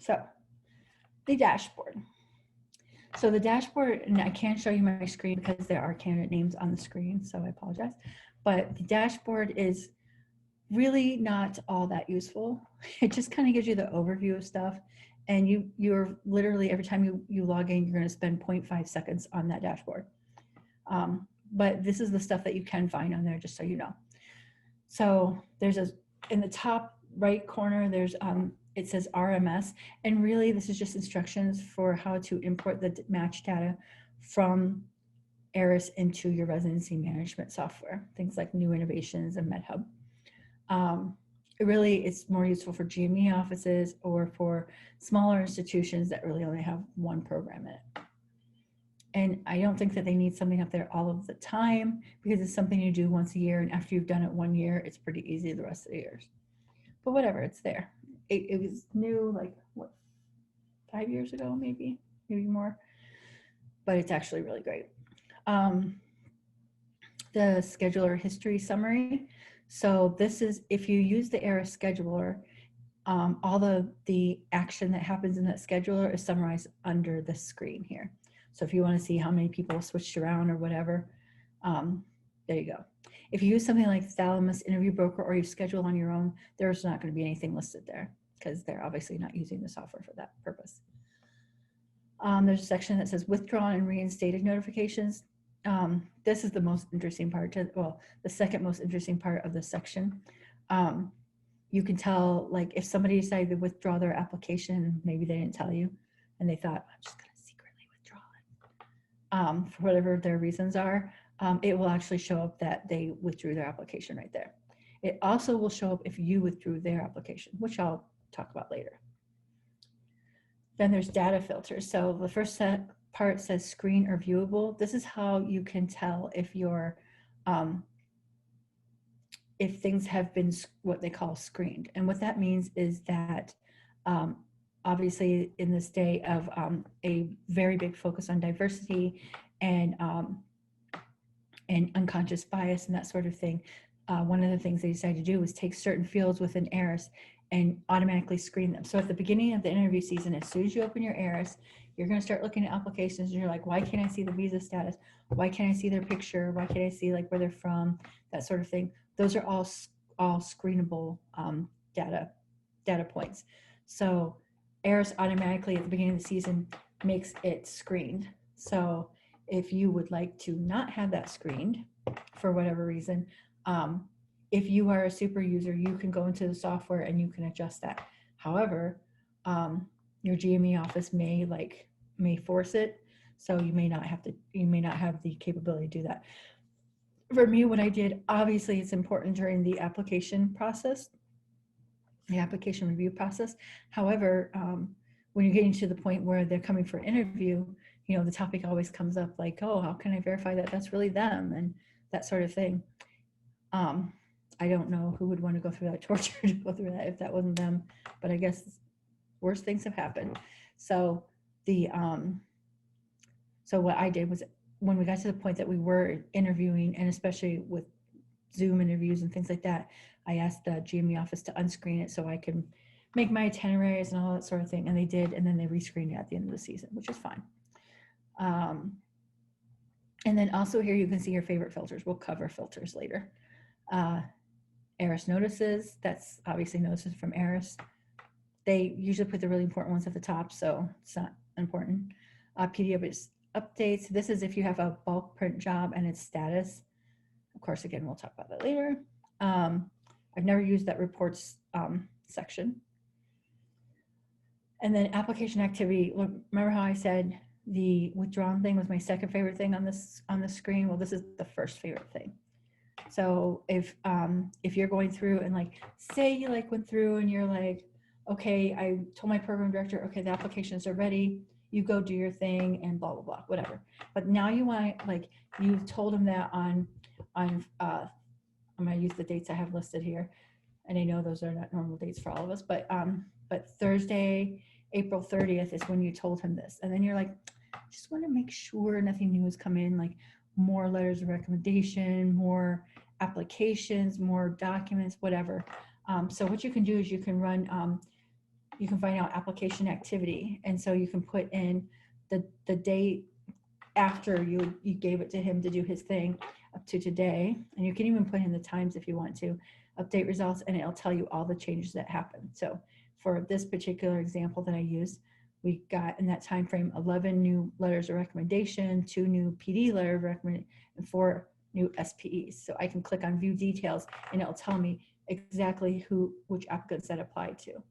So the dashboard. So the dashboard, and I can't show you my screen because there are candidate names on the screen, so I apologize. But the dashboard is really not all that useful. It just kind of gives you the overview of stuff. And you're literally, every time you log in, you're going to spend 0.5 seconds on that dashboard. But this is the stuff that you can find on there, just so you know. So there's in the top right corner, there's it says RMS, and really this is just instructions for how to import the match data from ERAS into your residency management software, things like New Innovations and MedHub. Really, it's more useful for GME offices or for smaller institutions that really only have one program in it. And I don't think that they need something up there all of the time, because it's something you do once a year, and after you've done it 1 year, it's pretty easy the rest of the years. But whatever, it's there. It was new, like, what, 5 years ago, maybe more. But it's actually really great. The scheduler history summary. So this is, if you use the ERAS scheduler, all the action that happens in that scheduler is summarized under the screen here. So if you want to see how many people switched around or whatever, there you go. If you use something like Thalamus Interview Broker, or you schedule on your own, there's not going to be anything listed there, because they're obviously not using the software for that purpose. There's a section that says withdrawn and reinstated notifications. This is the most interesting part, well, the second most interesting part of this section. You can tell, like, if somebody decided to withdraw their application, maybe they didn't tell you, and they thought, I'm just going to secretly withdraw it. For whatever their reasons are, it will actually show up that they withdrew their application right there. It also will show up if you withdrew their application, which I'll talk about later. Then there's data filters. So the first part says screen or viewable. This is how you can tell if your if things have been what they call screened. And what that means is that obviously in this day of a very big focus on diversity and unconscious bias and that sort of thing, one of the things they decided to do was take certain fields within ERAS and automatically screen them. So at the beginning of the interview season, as soon as you open your ERAS, you're going to start looking at applications, and you're like, why can't I see the visa status? Why can't I see their picture? Why can't I see, like, where they're from? That sort of thing. Those are all screenable data points. So ERAS automatically at the beginning of the season makes it screened. So if you would like to not have that screened for whatever reason, if you are a super user, you can go into the software and you can adjust that. However, your GME office may force it, so you may not have the capability to do that. For me, what I did, obviously it's important during the application process, the application review process. However, when you're getting to the point where they're coming for an interview, you know, the topic always comes up, like, oh, how can I verify that that's really them, and that sort of thing. I don't know who would want to go through that torture to go through that if that wasn't them, but I guess worse things have happened. So so what I did was, when we got to the point that we were interviewing, and especially with Zoom interviews and things like that, I asked the GME office to unscreen it so I could make my itineraries and all that sort of thing, and they did, and then they rescreened it at the end of the season, which is fine. And then also here you can see your favorite filters. We'll cover filters later. ERAS notices, that's obviously notices from ERAS. They usually put the really important ones at the top, so it's not important. PDF updates, this is if you have a bulk print job and its status. Of course, again, we'll talk about that later. I've never used that reports section. And then application activity. Remember how I said the withdrawn thing was my second favorite thing on the screen? Well, this is the first favorite thing. So if you're going through and, like, say you went through and you're like, okay, I told my program director, okay, the applications are ready, you go do your thing and blah, blah, blah, whatever. But now you want, you've told them that on I'm going to use the dates I have listed here. And I know those are not normal dates for all of us, but Thursday, April 30th is when you told him this. And then you're like, I just want to make sure nothing new has come in, like more letters of recommendation, more applications, more documents, whatever. So what you can do is you can run you can find out application activity. And so you can put in the date after you gave it to him to do his thing up to today. And you can even put in the times if you want to, update results, and it'll tell you all the changes that happened. So for this particular example that I used, we got in that time frame 11 new letters of recommendation, 2 new PD letter of recommendation, and 4 new SPEs. So I can click on view details and it'll tell me exactly which applicants that applied to.